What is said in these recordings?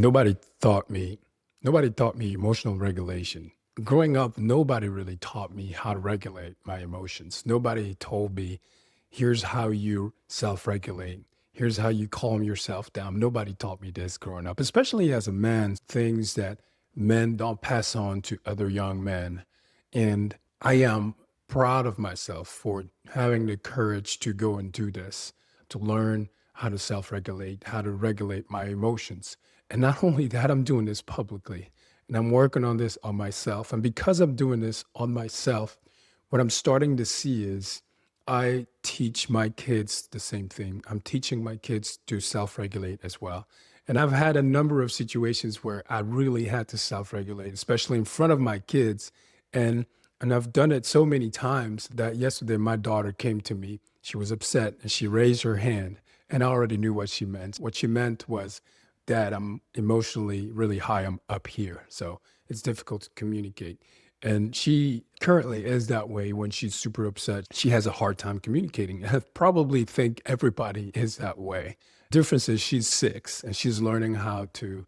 Nobody taught me nobody taught me emotional regulation. Growing up, nobody really taught me how to regulate my emotions. Nobody told me, here's how you self-regulate. Here's how you calm yourself down. Nobody taught me this growing up, especially as a man, things that men don't pass on to other young men. And I am proud of myself for having the courage to go and do this, to learn how to self regulate, how to regulate my emotions. And not only that, I'm doing this publicly and I'm working on this on myself. And because I'm doing this on myself, what I'm starting to see is I teach my kids the same thing. I'm teaching my kids to self regulate as well. And I've had a number of situations where I really had to self regulate, especially in front of my kids. And and I've done it so many times that yesterday my daughter came to me. She was upset and she raised her hand. And I already knew what she meant. What she meant was, Dad, I'm emotionally really high. I'm up here. So it's difficult to communicate. And she currently is that way when she's super upset. She has a hard time communicating. I probably think everybody is that way. Difference is she's 6 and she's learning how to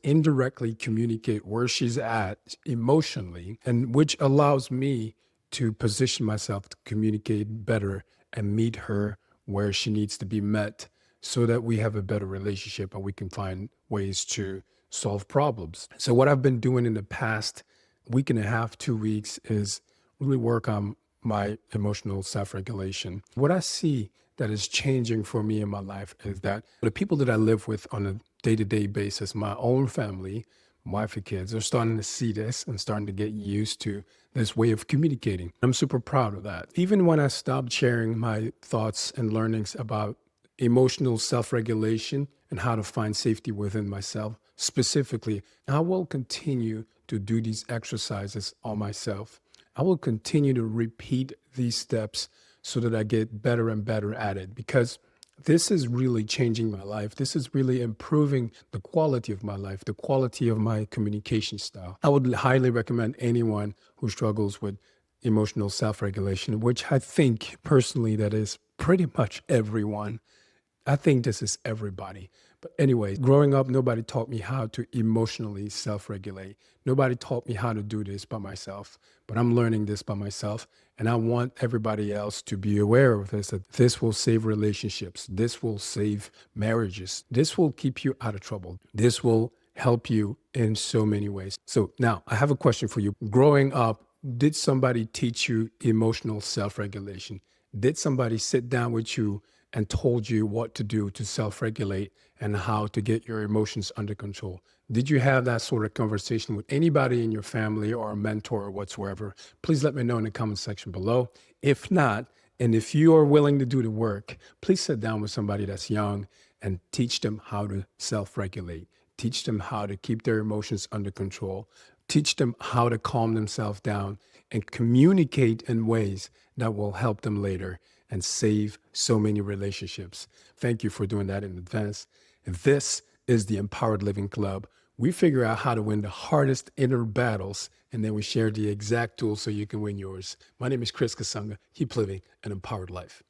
indirectly communicate where she's at emotionally, and which allows me to position myself to communicate better and meet her where she needs to be met so that we have a better relationship and we can find ways to solve problems. So, what I've been doing in the past week and a half, 2 weeks is really work on my emotional self regulation. What I see that is changing for me in my life is that the people that I live with on a day to day basis, my own family, wife and kids, are starting to see this and starting to get used to this way of communicating. I'm super proud of that. Even when I stopped sharing my thoughts and learnings about emotional self regulation and how to find safety within myself, specifically, I will continue to do these exercises on myself. I will continue to repeat these steps so that I get better and better at it because this is really changing my life. This is really improving the quality of my life, the quality of my communication style. I would highly recommend anyone who struggles with emotional self regulation, which I think personally that is pretty much everyone. I think this is everybody. But anyway, growing up, nobody taught me how to emotionally self regulate. Nobody taught me how to do this by myself, but I'm learning this by myself. And I want everybody else to be aware of this, that this will save relationships. This will save marriages. This will keep you out of trouble. This will help you in so many ways. So now I have a question for you. Growing up, did somebody teach you emotional self regulation? Did somebody sit down with you and told you what to do to self regulate and how to get your emotions under control? Did you have that sort of conversation with anybody in your family or a mentor or whatsoever? Please let me know in the comment section below. If not, and if you are willing to do the work, please sit down with somebody that's young and teach them how to self regulate. Teach them how to keep their emotions under control. Teach them how to calm themselves down and communicate in ways that will help them later and save so many relationships. Thank you for doing that in advance. This is the Empowered Living Club. We figure out how to win the hardest inner battles, and then we share the exact tools so you can win yours. My name is Chris Kasanga. Keep living an empowered life.